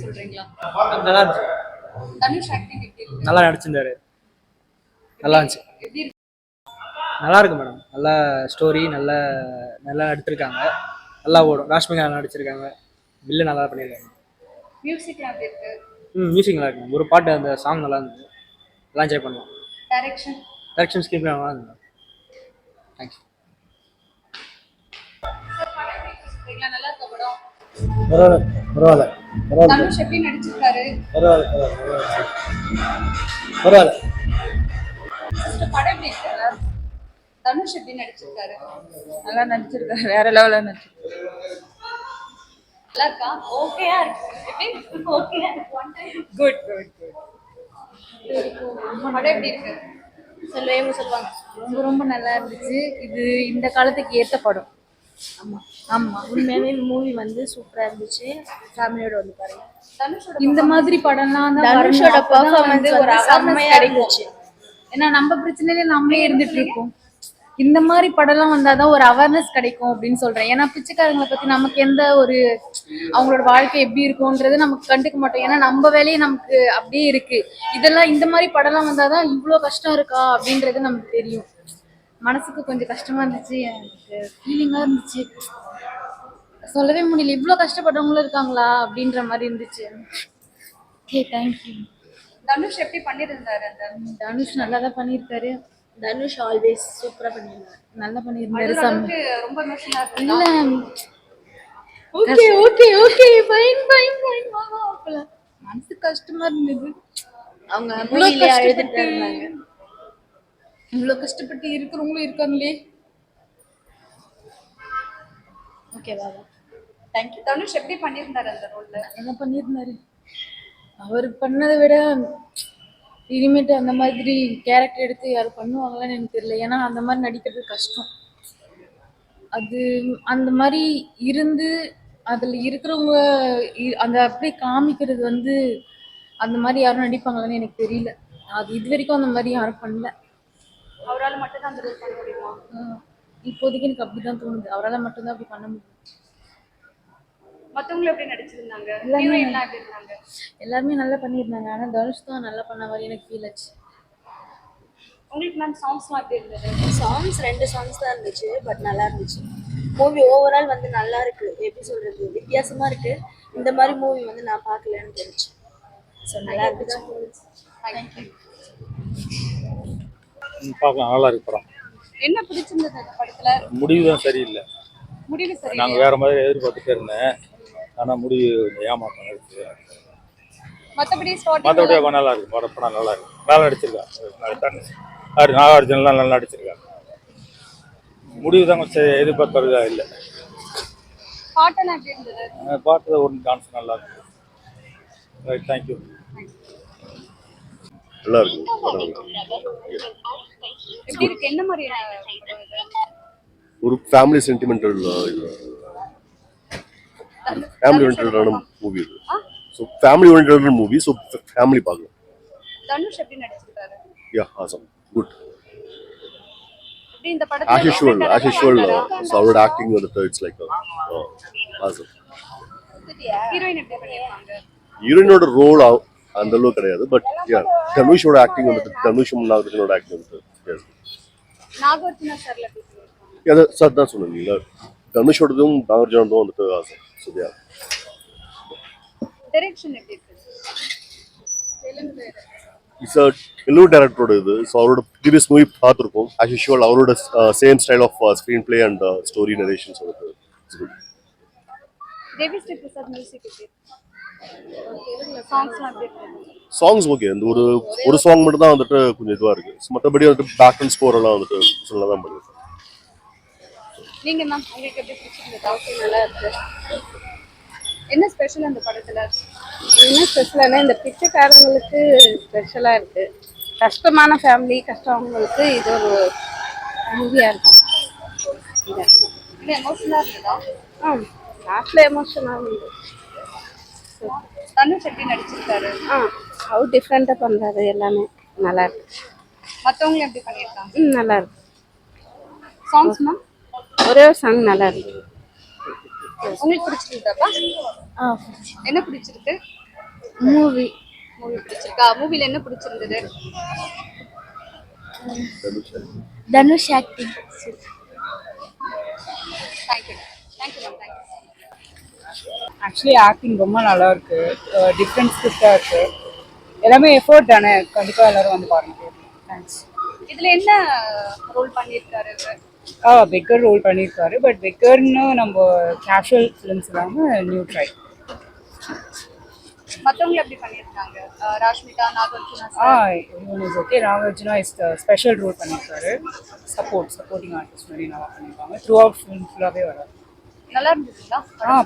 சொல்றீங்களா? நல்லா இருந்துச்சு. தனுஷ் ஆக்டிங் எப்படி இருக்கு? நல்லா நடிச்சிருந்தாரு. நல்லா இருந்துச்சு. எப்படி இருக்கு? நல்லா இருக்கு மேடம். நல்ல ஸ்டோரி, நல்ல நல்லா எடுத்திருக்காங்க. நல்லா ஓடும். ராஷ்மிகா நல்லா நடிச்சிருக்காங்க. வில்லு நல்லா பண்ணியிருக்காங்க. மியூசிக்லாம் எப்படி இருக்கு? மியூசிக் நல்லா இருக்கு. ஒரு பாட்டு அந்த சாங் நல்லா இருந்தது. நல்லா என்ஜாய் பண்ணலாம். டைரக்ஷன் டைரக்ஷன் ஸ்கிரீன் நல்லா இருந்தது. தேங்க்யூ. சார் படம் எப்படி இருக்கு சொல்றீங்களா? நல்லா இருக்க படம்? பரவாயில்ல பரவாயில்ல தனுஷ் எப்படி நடிச்சிருக்காரு? பரவாயில்ல பரவாயில்ல. சிஸ்டர் படம் எப்படி இருக்கு? தனுஷ் எப்படி நடிச்சிருக்காரு? நல்லா நடிச்சிருக்காரு. வேற லெவலில் நடிச்சிருக்காரு. நல்லா இருக்கா? ஓகேயா இருக்கு. எப்படி ஓகேயா இருக்கு? One time good good good. படம் எப்படி இருக்கு? சொல்லுவாங்க. ரொம்ப ரொம்ப நல்லா இருந்துச்சு. இது இந்த காலத்துக்கு ஏற்ற படம். ஆமாம் ஆமாம், உண்மையாகவே மூவி வந்து சூப்பராக இருந்துச்சு. ஃபேமிலியோட வந்து பாருங்க. தனுஷோட இந்த மாதிரி படம்லாம் தான் தனுஷோட வரணும். அப்பதான் பெர்ஃபார்மன்ஸ் வந்து ஒரு செம்மையா கிடைக்கும். ஏன்னா நம்ம பிரச்சனையில நம்மளே இருந்துட்டு இருக்கோம். இந்த மாதிரி படம்லாம் வந்தாதான் ஒரு அவேர்னஸ் கிடைக்கும் அப்படின்னு சொல்றேன். ஏன்னா பிச்சைக்காரங்களை பத்தி நமக்கு எந்த ஒரு அவங்களோட வாழ்க்கை எப்படி இருக்கும்ன்றது நமக்கு கண்டுக்க மாட்டோம். ஏன்னா நம்ம வேலையே நமக்கு அப்படியே இருக்கு. இதெல்லாம் இந்த மாதிரி படம்லாம் வந்தாதான் இவ்வளோ கஷ்டம் இருக்கா அப்படின்றது நமக்கு தெரியும். மனசுக்கு கொஞ்சம் கஷ்டமா இருந்துச்சு. எனக்கு ஃபீலிங்கா இருந்துச்சு. சொல்லவே முடியல. இவ்வளோ கஷ்டப்படுறவங்களும் இருக்காங்களா அப்படின்ற மாதிரி இருந்துச்சு. Okay, thank you. தனுஷ் எப்படி பண்ணியிருந்தாரு? அந்த தனுஷ் நல்லா தான் பண்ணியிருக்காரு. தனுஷ் ஆல்வேஸ் சூப்பரா பண்ணிருந்தாரு. நல்லா பண்ணியிருந்தாரு. அழுற அளவுக்கு ரொம்ப எமோஷனலா இருக்கு. இல்ல, okay okay okay fine fine fine வாங்க அப்பல. மனசு கஷ்டமா இருந்தது. அவங்க இவ்வளோ மூவில அழுதுட்டு கஷ்டப்பட்டு இருந்தாங்க. இவ்வளோ கஷ்டப்பட்டு இருக்கிறவங்களும் இருக்காங்களே. ஓகேவா? தேங்க்யூ. தனுஷ் எப்படி பண்ணியிருந்தாரு அந்த ரோல்ல? என்ன பண்ணியிருந்தாரு? அவர் பண்ணதை விட இனிமேட்டு அந்த மாதிரி கேரக்டர் எடுத்து யாரும் பண்ணுவாங்களான்னு எனக்கு தெரியல. ஏன்னா அந்த மாதிரி நடிக்கிறது கஷ்டம். அது அந்த மாதிரி இருந்து அதில் இருக்கிறவங்க அந்த அப்படியே காமிக்கிறது வந்து அந்த மாதிரி யாரும் நடிப்பாங்களான்னு எனக்கு தெரியல. அது இது வரைக்கும் அந்த மாதிரி யாரும் பண்ணல. அவரால் மட்டும்தான் அந்த ரோல் பண்ண முடியுமா? இப்போதைக்கு எனக்கு அப்படிதான் தோணுது. அவரால் மட்டும்தான் அப்படி பண்ண முடியும். மத்தவங்க எப்படி நடிச்சிருந்தாங்க? எல்லாமே ஹீரோயின்லாம் எப்படி இருந்தாங்க? எல்லாருமே நல்லா பண்ணியிருந்தாங்க. ஆனால் தனுஷ் தான் நல்லா பண்ண மாதிரி எனக்கு ஃபீல் ஆச்சு. உங்களுக்கு மேம் சாங்ஸ்லாம் எப்படி இருந்தது? சாங்ஸ் 2 சாங்ஸ் தான் இருந்துச்சு, பட் நல்லா இருந்துச்சு. மூவி ஓவரால் வந்து நல்லா இருக்கு. எப்படி சொல்றது, வித்தியாசமா இருக்கு. இந்த மாதிரி மூவி வந்து நான் பார்க்கலன்னு தெரிஞ்சு. ஸோ நல்லா இருந்துச்சு. தேங்க்யூ. பார்க்கலாம், நல்லா இருக்கு படம். என்ன பிடிச்சிருந்தது அந்த படத்துல? முடிவு தான் சரியில்லை. முடிவு சரி. நாங்கள் வேற மாதிரி எதிர்பார்த்துட்டு இருந்தேன். ஆனால் முடிவு ஏமாற்றம் இருக்கு. மத்தபடி ஸ்டார்டிங் மற்றபடி நல்லா இருக்கு. படம் நல்லா இருக்கு. நல்லா நடிச்சிருக்காங்க. நாகார்ஜுனெலாம் நல்லா நடிச்சிருக்காங்க. முடிவு தான் கொஞ்சம் எதிர்பார்க்கறதா இல்லை. பாட்டெல்லாம் எப்படி இருந்தது? பாட்டு ஒரு டான்ஸ் நல்லா இருக்கு. Right, thank you. நல்லா இருக்கு. எப்படி இருக்கு? என்ன மாதிரியான படம் இது? ஒரு ஃபேமிலி சென்டிமெண்டல் ஃபேமிலி ஓரியன்டடான மூவி இது. ஸோ ஃபேமிலி ஓரியன்டடான மூவி. ஸோ ஃபேமிலி பார்க்கலாம். தனுஷ் எப்படி நடிச்சிருக்காரு? Yeah, awesome, good. எப்படி இந்த படத்துல ஆஸ் யூஷுவல் ஸோ அவரோட ஆக்டிங் வந்துட்டு இட்ஸ் லைக் ஆசம். ஹீரோயின் எப்படி பண்ணிருக்காங்க? ஹீரோயினோட ரோல் அந்த அளவுக்கு கிடையாது. பட் யா, தனுஷோட ஆக்டிங் வந்துட்டு, தனுஷும் நாகார்ஜுனோட ஆக்டிங் வந்துட்டு நாகார்ஜுனா சார்ல எப்படி பண்ணிருக்காங்க? அதை சார் தான் சொன்னீங்களா, தனுஷோடதும் நாகார்ஜுனோடதும் வந்துட்டு ஆசம். So yeah. டைரக்ஷன் எப்படி இருக்கு? தெலுங்கு இட்ஸ் தெலுங்கு டைரக்டரோட இது. ஸோ அவரோட ப்ரீவியஸ் மூவி பார்த்துருக்கோம். ஆஸ் யூஷுவல் அவரோட same style of screen play and story narrations வந்துட்டு தேவி ஸ்ரீ பிரசாத் மியூசிக் எப்படி இருக்கு? சாங்ஸ்லாம் எப்படி இருக்கு? Songs okay. இந்த ஒரு சாங் மட்டும் தான் வந்துட்டு கொஞ்சம் இதுவாக இருக்கு. மற்றபடி வந்துட்டு பேக் அண்ட் ஸ்கோர் எல்லாம் வந்துட்டு நல்லா தான் பண்ணிருக்கேன். நீங்க மேம் உங்களுக்கு எப்படி பிடிச்சிருந்தது? ஓகே, நல்லா இருக்கு. என்ன ஸ்பெஷல் அந்த படத்துல? என்ன ஸ்பெஷலானா இந்த பிச்சைக்காரங்களுக்கு ஸ்பெஷலா இருக்கு. கஷ்டமான ஃபேமிலி கஷ்டவங்களுக்கு இது ஒரு மூவியா இருக்கு. இது எமோஷனலா இருந்ததா? லாஸ்ட்ல எமோஷனா இருந்தது. தனுஷ் எப்படி நடிச்சிருக்காரு? அவர் டிஃப்ரெண்டா பண்றாரு. எல்லாமே நல்லா இருக்கு. மத்தவங்க எப்படி பண்ணிருக்காங்க? நல்லா இருக்கு. சாங்ஸ் மேம் ஒரே ஒரு சாங் நல்லா இருக்கு. உங்களுக்கு பிடிச்சிருந்தாப்பா? என்ன பிடிச்சிருக்கு? மூவி மூவி பிடிச்சிருக்கா? மூவில என்ன பிடிச்சிருந்தது? Dhanush acting. Thank you thank you ma'am thank you. Actually acting ரொம்ப நல்லா இருக்கு, டிஃப்ரெண்ட் ஸ்கிரிப்டாக இருக்கு, எல்லாமே எஃபோர்ட் தானே, கண்டிப்பாக எல்லாரும் வந்து பாருங்க. தேங்க்ஸ். இதுல என்ன ரோல் பண்ணியிருக்காரு இவர்? பெக்கர் ரோல் பண்ணியிருக்காரு, பட் பெக்கர்னு நம்ம கேஷுவல் ஃபிலிம்ஸ் இல்லாமல் நியூ ட்ரை. மற்றவங்க எப்படி பண்ணியிருக்காங்க? ராஷ்மிகா, நாகார்ஜுனா இவன் is okay. Nagarjuna is special role பண்ணியிருக்காரு, சப்போர்ட்டிங் ஆர்டிஸ்ட் மாதிரி நல்லா பண்ணியிருக்காங்க. த்ரூ அவுட் ஃபிலிம் ஃபுல்லாகவே வராது. நல்லா இருந்துச்சுங்களா?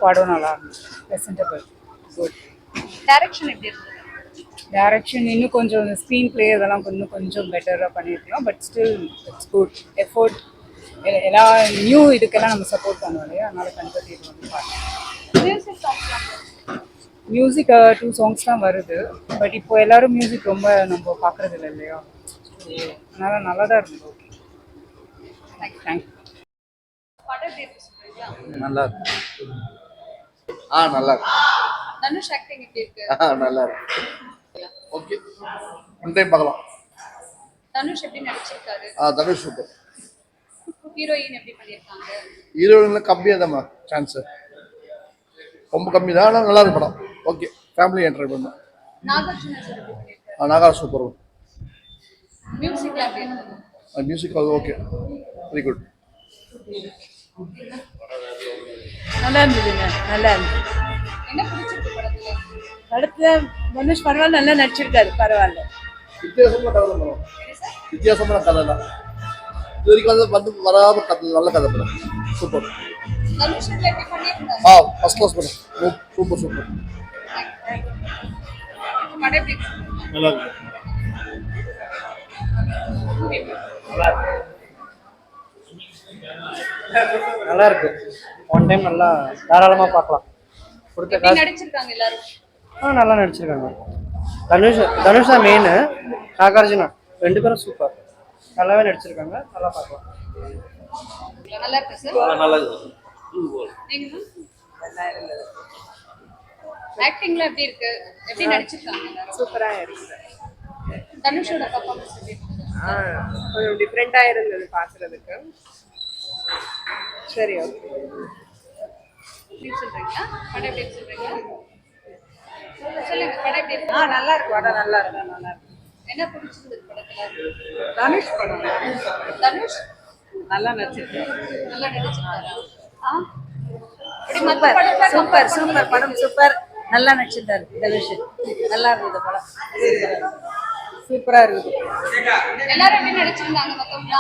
படம் நல்லா இருந்துச்சு, ப்ரெசென்டபிள், குட். டைரக்ஷன் எப்படி இருந்தது? டைரக்ஷன் இன்னும் கொஞ்சம் ஸ்க்ரீன் பிளே இதெல்லாம் கொஞ்சம் பெட்டராக பண்ணியிருக்கலாம், but still it's good. Effort எல்லா நியூ இதுக்கெல்லாம் நம்ம சப்போர்ட் பண்ணுவோம் இல்லையா, அதனால கண்டிப்பாக இது வந்து பார்க்கலாம். மியூசிக் சாங்ஸ் மியூசிக் 2 songs தான் வருது, பட் இப்போ எல்லாரும் மியூசிக் ரொம்ப நம்ம பார்க்கறது இல்லை இல்லையா, அதனால நல்லா தான் இருந்தது. Okay, thank you. படம் எப்படி இருக்கு சொல்றீங்களா? நல்லா இருக்கு. நல்லா இருக்கு. தனுஷ் ஆக்டிங் எப்படி இருக்கு? நல்லா இருக்கு. ஓகே, ஒன் டைம் பார்க்கலாம். தனுஷ் எப்படி நடிச்சிருக்காரு? தனுஷ் சூப்பர். ஹீரோயின் எப்படி பண்ணியிருக்காங்க? ஹீரோயின்ல கம்மியாக தான் சான்ஸு, ரொம்ப கம்மி தான், ஆனால் நல்லா இருக்கு படம். ஓகே, ஃபேமிலி என்டர்டைன் பண்ணலாம். நாகார்ஜுனா சார் எப்படி பண்ணியிருக்காரு? நாகா சூப்பர். மியூசிக்ல எப்படி இருக்கு? மியூசிக் அது ஓகே, வெரி குட். நல்லா இருந்ததுங்க, நல்லா இருந்தது. என்ன பிடிச்சிருக்கு படத்துல? படத்துல தனுஷ் பரவாயில்ல, நல்லா நடிச்சிருக்காரு, பரவாயில்ல. வித்தியாசமான கதை தான் படம், வித்தியாசமான கதை தான். இது வரைக்கும் வந்து வராத கதை, நல்ல கதை படம், சூப்பர். தனுஷ் எப்படி பண்ணியிருக்காரு? ஃபர்ஸ்ட் கிளாஸ் படம், சூப்பர் சூப்பர். படம் எப்படி இருக்கு? நல்லா இருக்கு. நல்லா இருக்கு. ஒன் டைம் நல்லா தாராளமாக பார்க்கலாம். கொடுத்த எப்படி காசு நடிச்சிருக்காங்க எல்லாரும்? நல்லா நடிச்சிருக்காங்க. தனுஷ் தான் மெயின், நாகார்ஜுனா 2 பேரும் சூப்பர், நல்லாவே நடிச்சிருக்காங்க, நல்லா பார்க்கலாம். நல்லா இருக்கு சார். நல்லா இருக்கு. நீங்க ஆக்டிங்ல எப்படி இருக்கு? எப்படி நடிச்சிருக்காங்க எல்லாரும்? சூப்பரா இருக்கு. தனுஷோட பெர்ஃபார்மன்ஸ் எப்படி இருக்கு? கொஞ்சம் டிஃப்ரெண்டா இருந்தது பார்க்கறதுக்கு. சரி, ஓகே. நீங்க சொல்றீங்களா? படம் எப்படி இருக்கு சொல்றீங்களா? சொல்லுங்க, படம் எப்படி இருக்கு? நல்லா இருக்கு, படம் நல்லா இருக்கு, நல்லா இருக்கு. என்ன பிடிச்சிருந்தது படத்துல? தனுஷ் படம் தனுஷ் நல்லா நடிச்சிருக்காரு. நல்லா நடிச்சிருக்காரா? இப்படி மத்த சூப்பர் படத்துல சூப்பர் சூப்பர் படம், சூப்பர், நல்லா நடிச்சிருக்காரு தனுஷ். நல்லா இருந்தது படம், சூப்பரா இருக்குது. எல்லாரும் எப்படி நடிச்சிருந்தாங்க? மத்தவங்க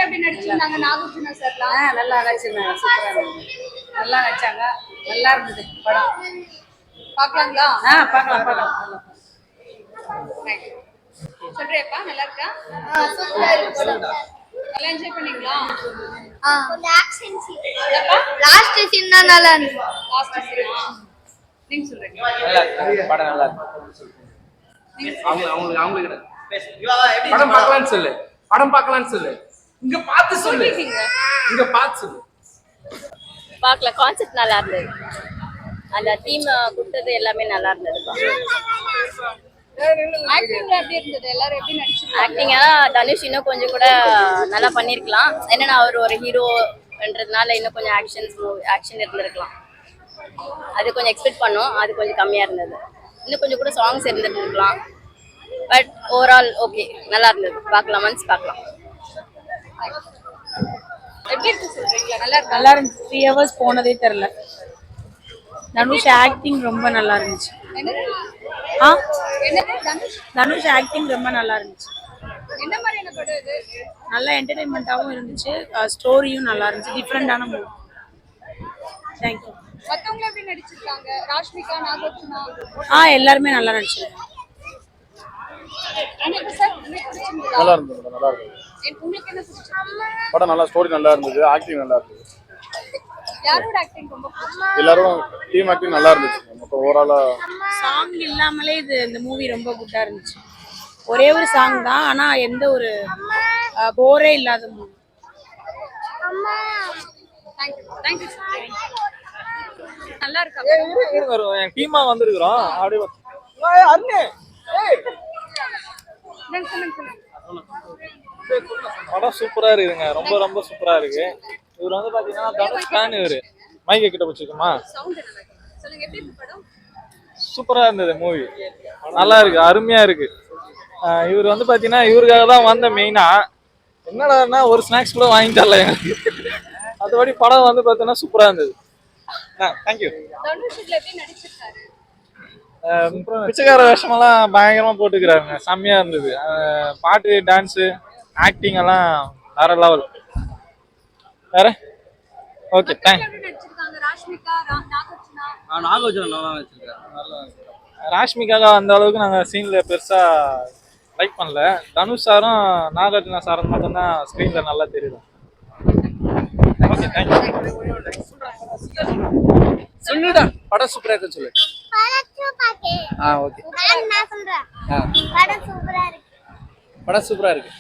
எப்படி நடிச்சிருந்தாங்க? நாகார்ஜுனா சார்லாம் நல்லா நடிச்சிருந்தாங்க, சூப்பரா இருந்தது, நல்லா நடிச்சாங்க, நல்லா இருந்தது படம். பாக்கலாங்களா? பார்க்கலாம் பார்க்கலாம். சொல்றேப்பா, நல்லா இருக்கா? நல்லா என்ஜாய் பண்ணீங்களா? லாஸ்ட் சீன் தான் நல்லா இருந்துச்சு. லாஸ்ட் சீனா? நீங்க சொல்றீங்க. நல்லா இருக்கு. படம் நல்லா இருக்கு. அவங்களுக்கு படம் பார்க்கலான்னு சொல்லு, படம் பார்க்கலான்னு சொல்லு, இங்க பார்த்து சொல்லு, இங்க பார்த்து சொல்லு. பார்க்கல, கான்செப்ட் நல்லா இருந்தது, அந்த டீம் கொடுத்தது எல்லாமே நல்லா இருந்தது. ஆக்டிங்ல எப்படி இருந்தது? எல்லாரும் எப்படி நடிச்சிருக்காங்க? ஆக்டிங்கா தனுஷ் இன்னும் கொஞ்சம் கூட நல்லா பண்ணியிருக்கலாம். என்னன்னா அவர் ஒரு ஹீரோன்றதுனால இன்னும் கொஞ்சம் ஆக்ஷன் இருந்திருக்கலாம். அது கொஞ்சம் எக்ஸ்பெக்ட் பண்ணோம், அது கொஞ்சம் கம்மியாக இருந்தது. இன்னும் கொஞ்சம் கூட சாங்ஸ் இருந்துருக்கலாம். பட் ஓவரால் ஓகே, நல்லா இருந்தது, பார்க்கலாம், ஒன்ஸ் பார்க்கலாம். எப்படி இருக்கு சொல்றீங்களா? நல்லா இருக்கு. நல்லா இருந்துச்சு. 3 hours போனதே தெரியல. தனுஷ் ஆக்டிங் ரொம்ப நல்லா இருந்துச்சு. என்னது? தனுஷ் ஆக்டிங் ரொம்ப நல்லா இருந்துச்சு. என்ன மாதிரியான படம் இது? நல்ல என்டர்டைன்மெண்ட்டாகவும் இருந்துச்சு, ஸ்டோரியும் நல்லா இருந்துச்சு, டிஃப்ரெண்டான மூவி. தேங்க்யூ. மத்தவங்க எப்படி நடிச்சிருக்காங்க? ராஷ்மிகா, நாகார்ஜுனா எல்லாருமே நல்லா நடிச்சிருக்காங்க. உங்களுக்கு சார் உங்களுக்கு பிடிச்சிருந்ததா? நல்லா இருந்தது, நல்லா இருந்தது. உங்களுக்கு என்ன பிடிச்சிருக்கு? படம் நல்லா, ஸ்டோரி நல்லா இருந்தது, ஆக்டிங் நல்லா இருந்தது. யாரோட ஆக்டிங் ரொம்ப பிடிச்சிருக்கு? எல்லாரும் டீம் ஆக்டிங் நல்லா இருந்துச்சு. மொத்தம் ஓவராலா சாங் இல்லாமலே இந்த மூவி ரொம்ப குட்டா இருந்துச்சு. ஒரே ஒரு சாங் தான், ஆனா எந்த ஒரு போரே இல்லாத மூவி. தேங்க்யூ. நல்லா இருக்கா என் டீமா வந்திருக்கிறோம் அப்படியே அண்ணே படம் சூப்பரா இருக்குங்க, ரொம்ப ரொம்ப சூப்பரா இருக்கு. இவர் வந்து பாத்தீங்கன்னா தனுஷ் ஃபேன். இவரு மைக்க கிட்ட வச்சுக்கோமா. சொல்லுங்க எப்படி இருக்கு படம்? சூப்பரா இருந்தது மூவி, நல்லா இருக்கு, அருமையா இருக்கு. இவர் வந்து பாத்தீங்கன்னா இவருக்காக தான் வந்த மெயினா. என்னடா ஒரு ஸ்நாக்ஸ் கூட வாங்கி தரல எனக்கு. அதுபடி படம் வந்து பாத்தீங்கன்னா சூப்பரா இருந்தது. தேங்க்யூ. தனுஷ் இதுல எப்படி நடிச்சிருக்காரு? பிச்சைக்கார வேஷமெல்லாம் பயங்கரமா போட்டுக்கிறாருங்க, செம்மையா இருந்தது. பாட்டு, டான்ஸு, ஆக்டிங் எல்லாம் வேற லெவல். வேற ஓகே தேங்க்ஸ். எப்படி நடிச்சிருக்காங்க? ராஷ்மிகா, நாகார்ஜுனா. நாகார்ஜுனா நல்லா நடிச்சிருக்காரு. ராஷ்மிகாக அந்த அளவுக்கு நாங்கள் சீன்ல பெருசா லைக் பண்ணல. தனுஷ் சாரும் நாகார்ஜுனா சாரும் மட்டும்தான் ஸ்க்ரீன்ல நல்லா தெரியுது. Okay thank you. சொல்லுடா படம் சூப்பரா இருக்குன்னு சொல்லு. ஓகே. படம் சூப்பரா இருக்கு.